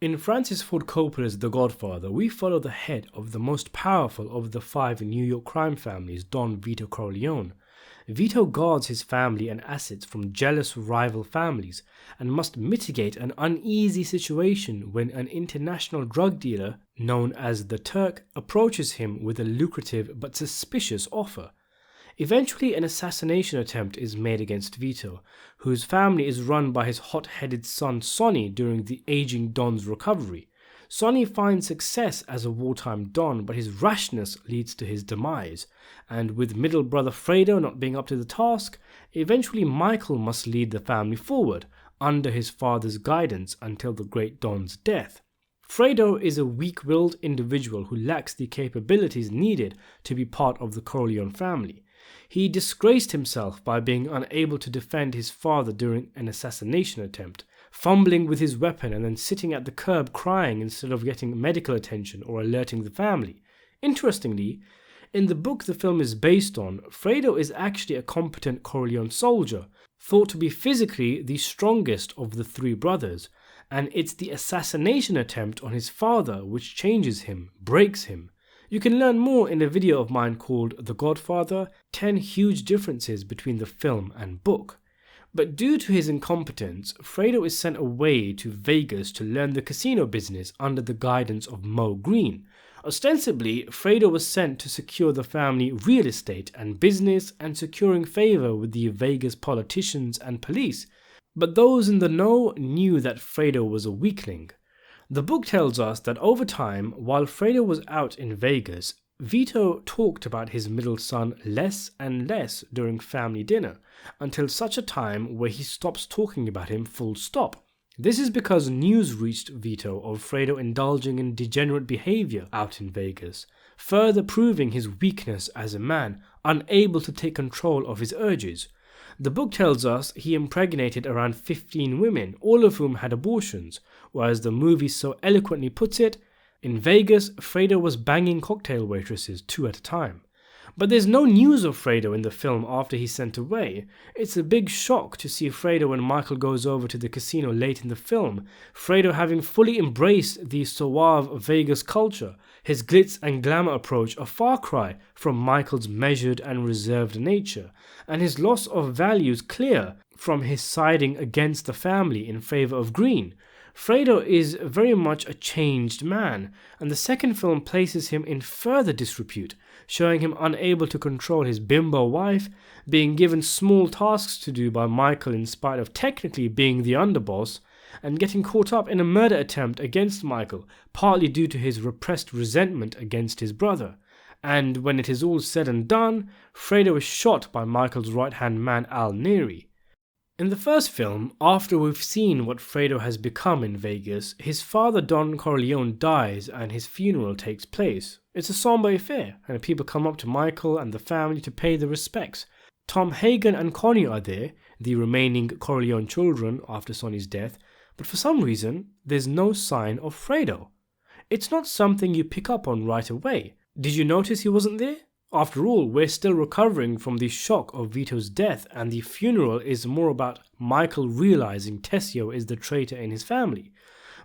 In Francis Ford Coppola's The Godfather, we follow the head of the most powerful of the 5 New York crime families, Don Vito Corleone. Vito guards his family and assets from jealous rival families and must mitigate an uneasy situation when an international drug dealer known as the Turk approaches him with a lucrative but suspicious offer. Eventually, an assassination attempt is made against Vito, whose family is run by his hot-headed son Sonny during the aging Don's recovery. Sonny finds success as a wartime Don, but his rashness leads to his demise, and with middle brother Fredo not being up to the task, eventually Michael must lead the family forward, under his father's guidance until the great Don's death. Fredo is a weak-willed individual who lacks the capabilities needed to be part of the Corleone family. He disgraced himself by being unable to defend his father during an assassination attempt, fumbling with his weapon and then sitting at the curb crying instead of getting medical attention or alerting the family. Interestingly, in the book the film is based on, Fredo is actually a competent Corleone soldier, thought to be physically the strongest of the 3 brothers, and it's the assassination attempt on his father which changes him, breaks him. You can learn more in a video of mine called The Godfather, 10 huge differences between the film and book. But due to his incompetence, Fredo is sent away to Vegas to learn the casino business under the guidance of Moe Greene. Ostensibly, Fredo was sent to secure the family real estate and business and securing favor with the Vegas politicians and police. But those in the know knew that Fredo was a weakling. The book tells us that over time, while Fredo was out in Vegas, Vito talked about his middle son less and less during family dinner, until such a time where he stops talking about him full stop. This is because news reached Vito of Fredo indulging in degenerate behavior out in Vegas, further proving his weakness as a man, unable to take control of his urges. The book tells us he impregnated around 15 women, all of whom had abortions, whereas the movie so eloquently puts it, in Vegas, Fredo was banging cocktail waitresses 2 at a time. But there's no news of Fredo in the film after he's sent away. It's a big shock to see Fredo when Michael goes over to the casino late in the film, Fredo having fully embraced the suave Vegas culture, his glitz and glamour approach a far cry from Michael's measured and reserved nature, and his loss of values clear from his siding against the family in favor of Greene. Fredo is very much a changed man, and the second film places him in further disrepute, showing him unable to control his bimbo wife, being given small tasks to do by Michael in spite of technically being the underboss, and getting caught up in a murder attempt against Michael, partly due to his repressed resentment against his brother. And when it is all said and done, Fredo is shot by Michael's right-hand man Al Neri. In the first film, after we've seen what Fredo has become in Vegas, his father Don Corleone dies and his funeral takes place. It's a somber affair, and people come up to Michael and the family to pay their respects. Tom Hagen and Connie are there, the remaining Corleone children after Sonny's death, but for some reason, there's no sign of Fredo. It's not something you pick up on right away. Did you notice he wasn't there? After all, we're still recovering from the shock of Vito's death, and the funeral is more about Michael realizing Tessio is the traitor in his family.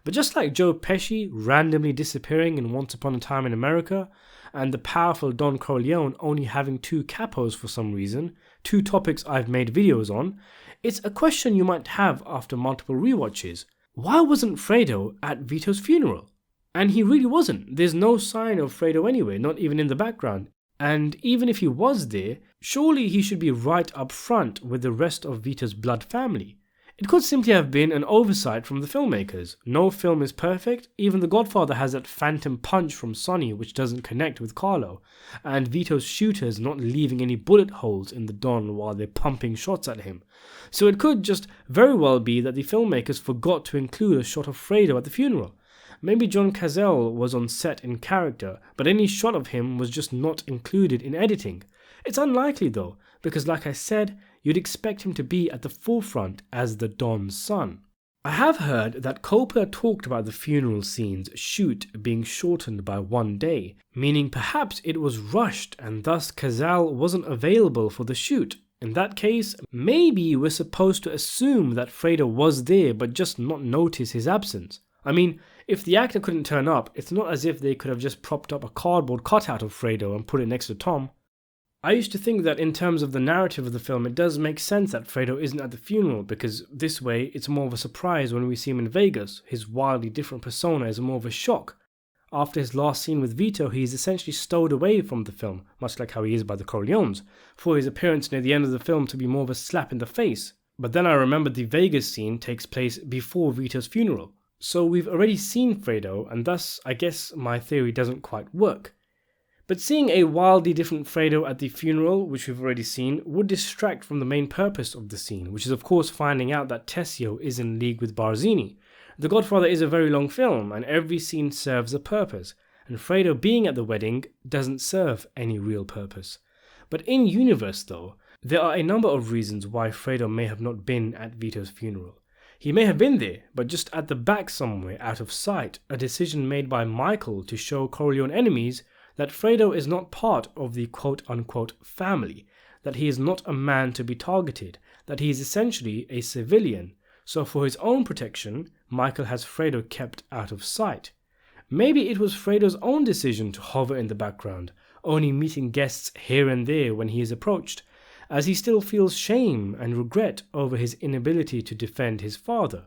But just like Joe Pesci randomly disappearing in Once Upon a Time in America, and the powerful Don Corleone only having 2 capos for some reason, 2 topics I've made videos on, it's a question you might have after multiple rewatches. Why wasn't Fredo at Vito's funeral? And he really wasn't. There's no sign of Fredo anyway, not even in the background. And even if he was there, surely he should be right up front with the rest of Vito's blood family. It could simply have been an oversight from the filmmakers. No film is perfect, even The Godfather has that phantom punch from Sonny which doesn't connect with Carlo, and Vito's shooters not leaving any bullet holes in the Don while they're pumping shots at him. So it could just very well be that the filmmakers forgot to include a shot of Fredo at the funeral. Maybe John Cazale was on set in character, but any shot of him was just not included in editing. It's unlikely though, because like I said, you'd expect him to be at the forefront as the Don's son. I have heard that Coppola talked about the funeral scene's shoot being shortened by 1 day, meaning perhaps it was rushed and thus Cazale wasn't available for the shoot. In that case, maybe we're supposed to assume that Fredo was there but just not notice his absence. I mean, If the actor couldn't turn up, it's not as if they could have just propped up a cardboard cutout of Fredo and put it next to Tom. I used to think that in terms of the narrative of the film, it does make sense that Fredo isn't at the funeral, because this way it's more of a surprise when we see him in Vegas. His wildly different persona is more of a shock. After his last scene with Vito, he is essentially stowed away from the film, much like how he is by the Corleones, for his appearance near the end of the film to be more of a slap in the face. But then I remembered the Vegas scene takes place before Vito's funeral. So we've already seen Fredo, and thus I guess my theory doesn't quite work. But seeing a wildly different Fredo at the funeral, which we've already seen, would distract from the main purpose of the scene, which is of course finding out that Tessio is in league with Barzini. The Godfather is a very long film, and every scene serves a purpose, and Fredo being at the wedding doesn't serve any real purpose. But in universe though, there are a number of reasons why Fredo may have not been at Vito's funeral. He may have been there, but just at the back somewhere, out of sight, a decision made by Michael to show Corleone enemies that Fredo is not part of the quote-unquote family, that he is not a man to be targeted, that he is essentially a civilian. So for his own protection, Michael has Fredo kept out of sight. Maybe it was Fredo's own decision to hover in the background, only meeting guests here and there when he is approached, as he still feels shame and regret over his inability to defend his father.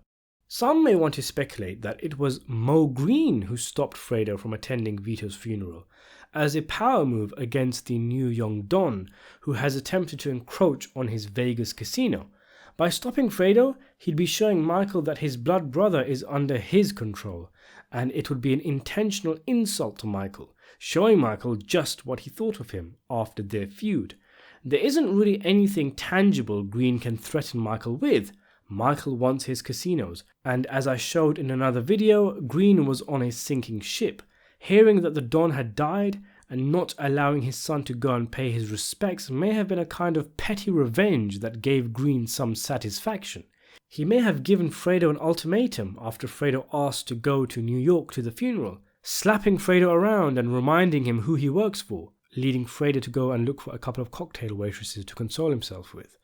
Some may want to speculate that it was Moe Greene who stopped Fredo from attending Vito's funeral, as a power move against the new young Don, who has attempted to encroach on his Vegas casino. By stopping Fredo, he'd be showing Michael that his blood brother is under his control, and it would be an intentional insult to Michael, showing Michael just what he thought of him after their feud. There isn't really anything tangible Greene can threaten Michael with. Michael wants his casinos, and as I showed in another video, Greene was on a sinking ship. Hearing that the Don had died and not allowing his son to go and pay his respects may have been a kind of petty revenge that gave Greene some satisfaction. He may have given Fredo an ultimatum after Fredo asked to go to New York to the funeral, slapping Fredo around and reminding him who he works for, leading Fredo to go and look for a couple of cocktail waitresses to console himself with.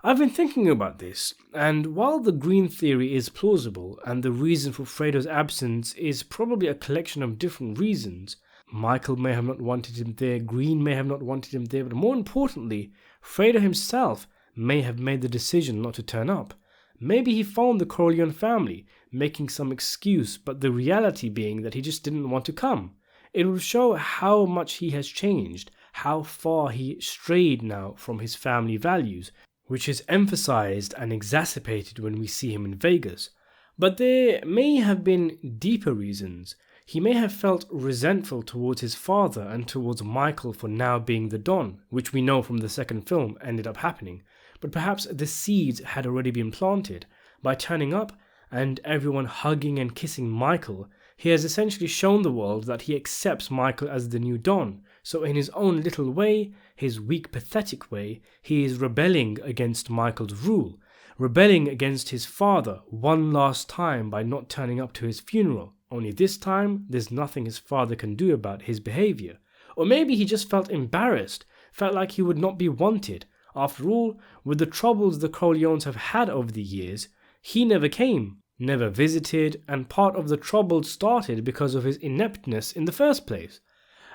I've been thinking about this, and while the Greene theory is plausible and the reason for Fredo's absence is probably a collection of different reasons, Michael may have not wanted him there, Greene may have not wanted him there, but more importantly, Fredo himself may have made the decision not to turn up. Maybe he phoned the Corleone family, making some excuse, but the reality being that he just didn't want to come. It will show how much he has changed, how far he strayed now from his family values, which is emphasized and exacerbated when we see him in Vegas. But there may have been deeper reasons. He may have felt resentful towards his father and towards Michael for now being the Don, which we know from the second film ended up happening. But perhaps the seeds had already been planted. By turning up and everyone hugging and kissing Michael, he has essentially shown the world that he accepts Michael as the new Don. So in his own little way, his weak, pathetic way, he is rebelling against Michael's rule, rebelling against his father one last time by not turning up to his funeral. Only this time, there's nothing his father can do about his behavior. Or maybe he just felt embarrassed, felt like he would not be wanted. After all, with the troubles the Corleones have had over the years, he never came, never visited, and part of the trouble started because of his ineptness in the first place.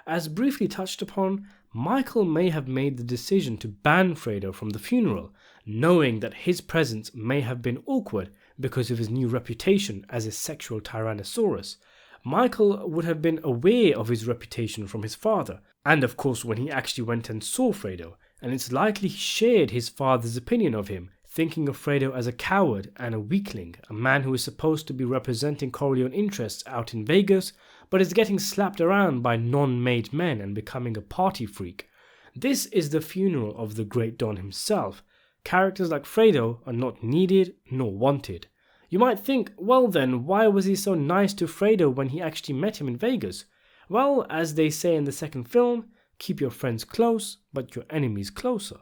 As briefly touched upon, Michael may have made the decision to ban Fredo from the funeral, knowing that his presence may have been awkward because of his new reputation as a sexual tyrannosaurus. Michael would have been aware of his reputation from his father, and of course when he actually went and saw Fredo, and it's likely he shared his father's opinion of him, thinking of Fredo as a coward and a weakling, a man who is supposed to be representing Corleone interests out in Vegas, but is getting slapped around by non-made men and becoming a party freak. This is the funeral of the great Don himself. Characters like Fredo are not needed nor wanted. You might think, well then, why was he so nice to Fredo when he actually met him in Vegas? Well, as they say in the second film, keep your friends close, but your enemies closer.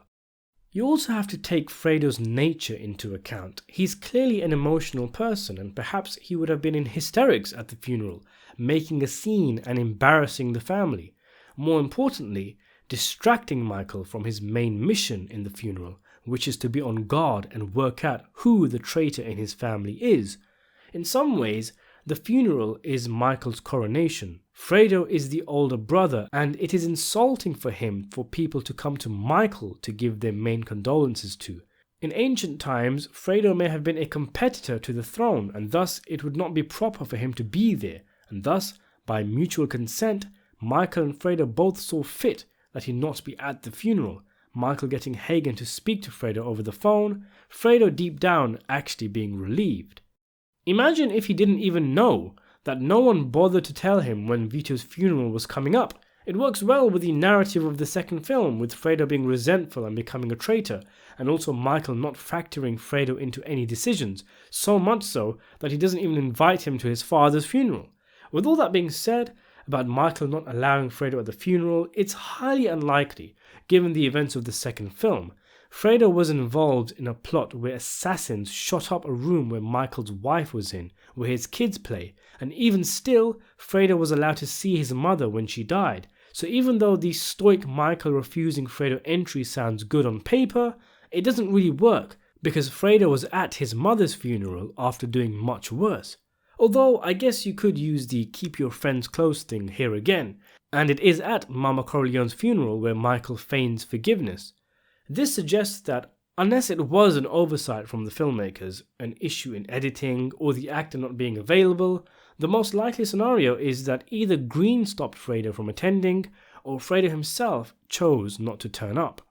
You also have to take Fredo's nature into account. He's clearly an emotional person, and perhaps he would have been in hysterics at the funeral, making a scene and embarrassing the family. More importantly, distracting Michael from his main mission in the funeral, which is to be on guard and work out who the traitor in his family is. In some ways, The funeral is Michael's coronation. Fredo is the older brother, and it is insulting for him for people to come to Michael to give their main condolences to. In ancient times, Fredo may have been a competitor to the throne, and thus it would not be proper for him to be there, and thus, by mutual consent, Michael and Fredo both saw fit that he not be at the funeral, Michael getting Hagen to speak to Fredo over the phone, Fredo deep down actually being relieved. Imagine if he didn't even know, that no one bothered to tell him when Vito's funeral was coming up. It works well with the narrative of the second film, with Fredo being resentful and becoming a traitor, and also Michael not factoring Fredo into any decisions, so much so that he doesn't even invite him to his father's funeral. With all that being said, about Michael not allowing Fredo at the funeral, it's highly unlikely, given the events of the second film. Fredo was involved in a plot where assassins shot up a room where Michael's wife was in, where his kids play, and even still, Fredo was allowed to see his mother when she died. So even though the stoic Michael refusing Fredo entry sounds good on paper, it doesn't really work, because Fredo was at his mother's funeral after doing much worse. Although, I guess you could use the keep your friends close thing here again, and it is at Mama Corleone's funeral where Michael feigns forgiveness. This suggests that, unless it was an oversight from the filmmakers, an issue in editing, or the actor not being available, the most likely scenario is that either Greene stopped Fredo from attending, or Fredo himself chose not to turn up.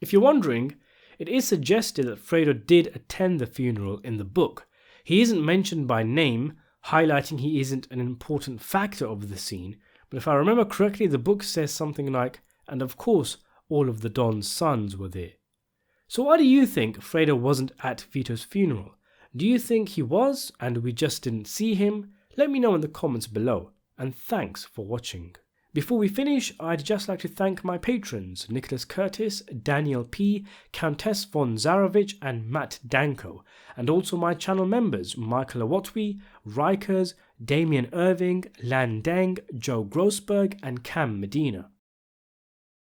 If you're wondering, it is suggested that Fredo did attend the funeral in the book. He isn't mentioned by name, highlighting he isn't an important factor of the scene, but if I remember correctly, the book says something like, and of course, all of the Don's sons were there. So why do you think Fredo wasn't at Vito's funeral? Do you think he was and we just didn't see him? Let me know in the comments below, and thanks for watching. Before we finish, I'd just like to thank my patrons Nicholas Curtis, Daniel P, Countess von Zarovich and Matt Danko, and also my channel members Michael Awatwi, Rikers, Damian Irving, Lan Deng, Joe Grossberg and Cam Medina.